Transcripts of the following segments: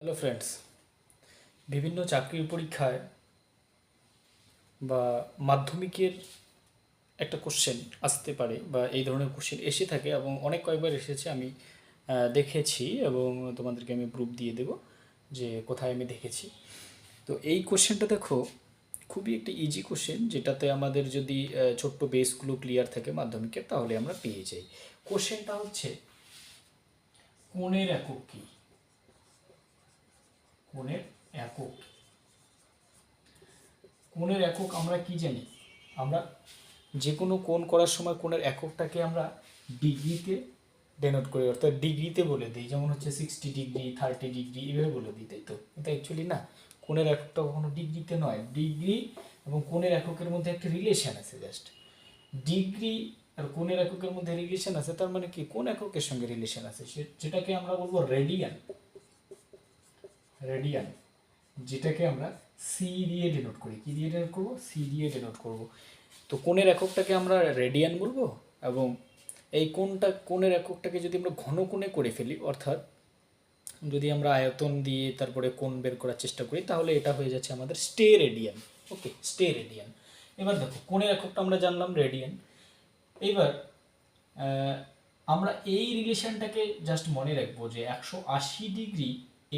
Hello friends, বিভিন্ন চাকরির পরীক্ষায় বা মাধ্যমিকের একটা কোশ্চেন আসতে পারে বা এই ধরনের কোশ্চেন এসে থাকে এবং অনেক কয়েকবার এসেছে। আমি দেখেছি এবং তোমাদেরকে আমি প্রুফ দিয়ে দেব যে কোথায় আমি দেখেছি। তো এই কোশ্চেনটা দেখো, খুবই একটা ইজি কোশ্চেন, যেটাতে আমাদের যদি ছোট্ট বেসগুলো ক্লিয়ার থাকে মাধ্যমিকের, তাহলে আমরা পেয়ে যাই। কোশ্চেনটা হচ্ছে, কোণের একক কী? কোণের একক, কোণের একক আমরা কি জানি? আমরা যে কোনো কোণ করার সময় কোণের এককটাকে আমরা ডিগ্রিতে ডেনোট করি, অর্থাৎ ডিগ্রিতে বলে দিই। যেমন হচ্ছে 60 ডিগ্রি, 30 ডিগ্রি, এভাবে বলে দিই, তাই তো? কিন্তু অ্যাকচুয়ালি না, কোণের এককটা কখনো ডিগ্রিতে নয়। ডিগ্রি এবং কোণের এককের মধ্যে একটা রিলেশন আছে, জাস্ট ডিগ্রি আর কোণের এককের মধ্যে রিলেশন আছে, তার মানে কি কোণ এককের সঙ্গে রিলেশন আছে, যেটাকে আমরা বলবো রেডিয়ান। রেডিয়ান, যেটাকে আমরা সি দিয়ে ডেনোট করি। কি দিয়ে ডেনোট করবো? সি দিয়ে ডেনোট করব। তো কোণের এককটাকে আমরা রেডিয়ান বলবো, এবং এই কোণের এককটাকে যদি আমরা ঘন কোণে করে ফেলি, অর্থাৎ যদি আমরা আয়তন দিয়ে তারপরে কোণ বের করার চেষ্টা করি, তাহলে এটা হয়ে যাচ্ছে আমাদের স্টে রেডিয়ান। ওকে, স্টে রেডিয়ান। এবার দেখো, কোণের এককটা আমরা জানলাম রেডিয়ান। এবার আমরা এই রিলেশনটাকে জাস্ট মনে রাখবো যে 180 ডিগ্রি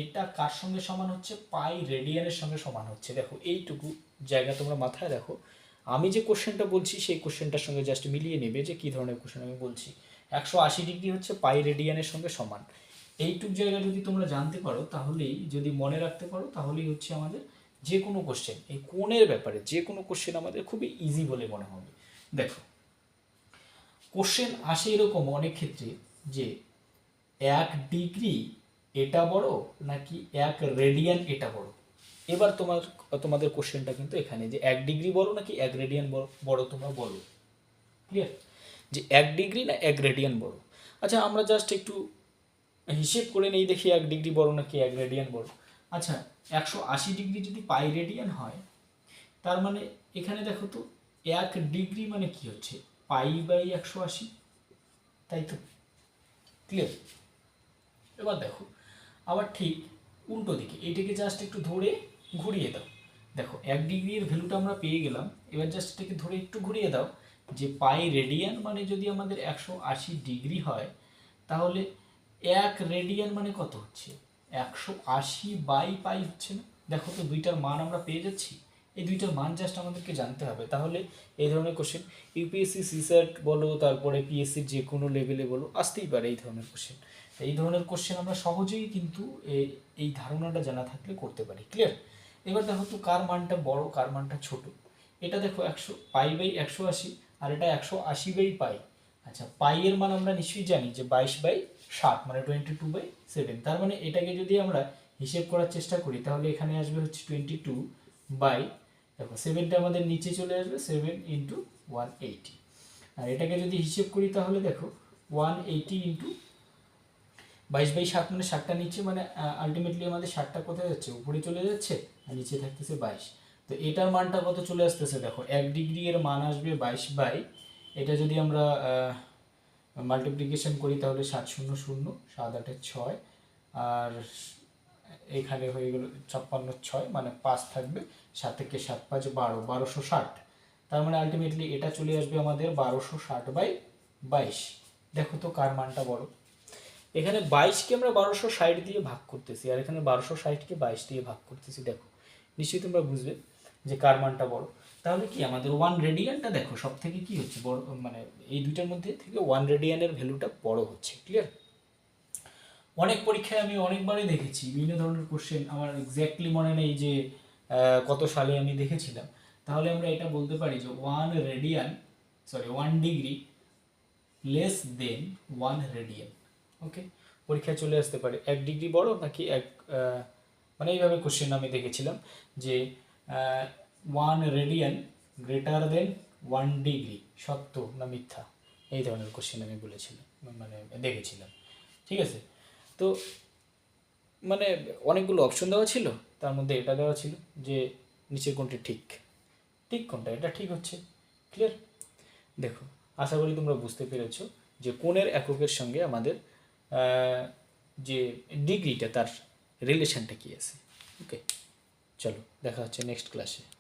এটা কার সঙ্গে সমান হচ্ছে? পাই রেডিয়ানের সঙ্গে সমান হচ্ছে। দেখো, এইটুকু জায়গা তোমরা মাথায় রাখো। আমি যে কোশ্চেনটা বলছি সেই কোশ্চেনটার সঙ্গে জাস্ট মিলিয়ে নেবে যে কী ধরনের কোশ্চেন আমি বলছি। 180 ডিগ্রি হচ্ছে পাই রেডিয়ানের সঙ্গে সমান। এইটুক জায়গা যদি তোমরা জানতে পারো, তাহলেই, যদি মনে রাখতে পারো, তাহলেই হচ্ছে আমাদের যে কোনো কোশ্চেন, এই কোণের ব্যাপারে যে কোনো কোশ্চেন আমাদের খুবই ইজি বলে মনে হবে। দেখো, কোশ্চেন আসে এরকম অনেক ক্ষেত্রে যে 1 ডিগ্রি এটা বড় নাকি 1 রেডিয়ান এটা বড়। এবার তোমাদের কোশ্চেনটা কিন্তু এখানে, যে 1 ডিগ্রি বড় নাকি 1 রেডিয়ান বড়, তোমরা বলো। ক্লিয়ার? যে 1 ডিগ্রি না 1 রেডিয়ান বড়। আচ্ছা, আমরা জাস্ট একটু হিসেব করে নেই, দেখি 1 ডিগ্রি বড় নাকি 1 রেডিয়ান বড়। আচ্ছা, 180 ডিগ্রি যদি পাই রেডিয়ান হয়, তার মানে এখানে দেখো তো, 1 ডিগ্রি মানে কি হচ্ছে? পাই বাই 180, তাই তো? ক্লিয়ার? এবার দেখো, আবার ঠিক উল্টো দিকে এইটাকে জাস্ট একটু ধরে ঘুরিয়ে দাও। দেখো, 1 ডিগ্রির ভ্যালুটা আমরা পেয়ে গেলাম। এবার জাস্ট এটাকে ধরে একটু ঘুরিয়ে দাও, যে পাই রেডিয়ান মানে যদি আমাদের 180 ডিগ্রি হয়, তাহলে 1 রেডিয়ান মানে কত হচ্ছে? 180/পাই হচ্ছে না? দেখো তো, দুইটার মান আমরা পেয়ে যাচ্ছি। এই দুইটার মান জাস্ট আমাদেরকে জানতে হবে। তাহলে এই ধরনের কোশ্চেন ইউপিএসসি, সিস্যাট বলো, তারপরে পিএসসির যে কোনো লেভেলে বলো, আসতেই পারে এই ধরনের কোশ্চেন। এই ধরনের কোশ্চেন আমরা সহজেই কিন্তু এই ধারণাটা জানা থাকলে করতে পারি। ক্লিয়ার? এবার দেখো তো, কার মানটা বড় কার মানটা ছোট। এটা দেখো, পাই/180, আর এটা 180/পাই। আচ্ছা, পাই এর মান আমরা নিশ্চয়ই জানি যে 22/7, মানে 22/7। তার মানে এটাকে যদি আমরা হিসেব করার চেষ্টা করি, তাহলে এখানে আসবে হচ্ছে 22 দেখো, 7টা আমাদের নিচে চলে আসবে, 7 × 180। আর এটাকে যদি হিসেব করি, তাহলে দেখো 180 × 22/7, মানে 7টা নিচে, মানে আলটিমেটলি আমাদের 7টা কোথায় যাচ্ছে? উপরে চলে যাচ্ছে, আর নিচে থাকতেছে 22। তো এটার মানটা কত চলে আসতেছে? দেখো, 1 ডিগ্রি এর মান আসবে 22, এটা যদি আমরা মাল্টিপ্লিকেশন করি, তাহলে 7 0 0, 7 8 6, আর এখানে হয়ে গেল 56 6, মানে 5 থাকবে, 7 থেকে 7 5 12, 1260। তার মানে আলটিমেটলি এটা চলে আসবে আমাদের 1260/22। দেখো তো, কার মানটা বড়? এখানে 22কে আমরা 1260 দিয়ে ভাগ করতেছি, আর এখানে 1260কে 22 দিয়ে ভাগ করতেছি। দেখো, নিশ্চয়ই তোমরা বুঝবে যে কার মানটা বড়। তাহলে কি আমাদের 1 রেডিয়ানটা দেখো সব থেকে কি হচ্ছে বড়, মানে এই দুইটার মধ্যে থেকে 1 রেডিয়ানের ভ্যালুটা বড় হচ্ছে। ক্লিয়ার? অনেক পরীক্ষায় আমি অনেকবারই দেখেছি বিভিন্ন ধরনের কোশ্চেন, আমার এক্স্যাক্টলি মনে নেই যে কত সালে আমি দেখেছিলাম। তাহলে আমরা এটা বলতে পারি যে 1 ডিগ্রি লেস দেন 1 রেডিয়ান। ওকে, পরীক্ষায় চলে আসতে পারে 1 ডিগ্রি বড় নাকি মানে এইভাবে কোশ্চেন আমি দেখেছিলাম যে 1 রেডিয়ান গ্রেটার দেন 1 ডিগ্রি, সত্য না মিথ্যা, এই ধরনের কোশ্চেন আমি বলেছিলাম, মানে দেখেছিলাম। ঠিক আছে? তো মানে অনেকগুলো অপশন দেওয়া ছিল, তার মধ্যে এটা দেওয়া ছিল যে নিচের কোনটি ঠিক। ঠিক কোনটা? এটা ঠিক হচ্ছে। ক্লিয়ার? দেখো, আশা করি তোমরা বুঝতে পেরেছো যে কোণের এককের সঙ্গে আমাদের যে ডিগ্রিটা, তার রিলেশনটা কী আছে। ওকে, চলো দেখা হচ্ছে নেক্সট ক্লাসে।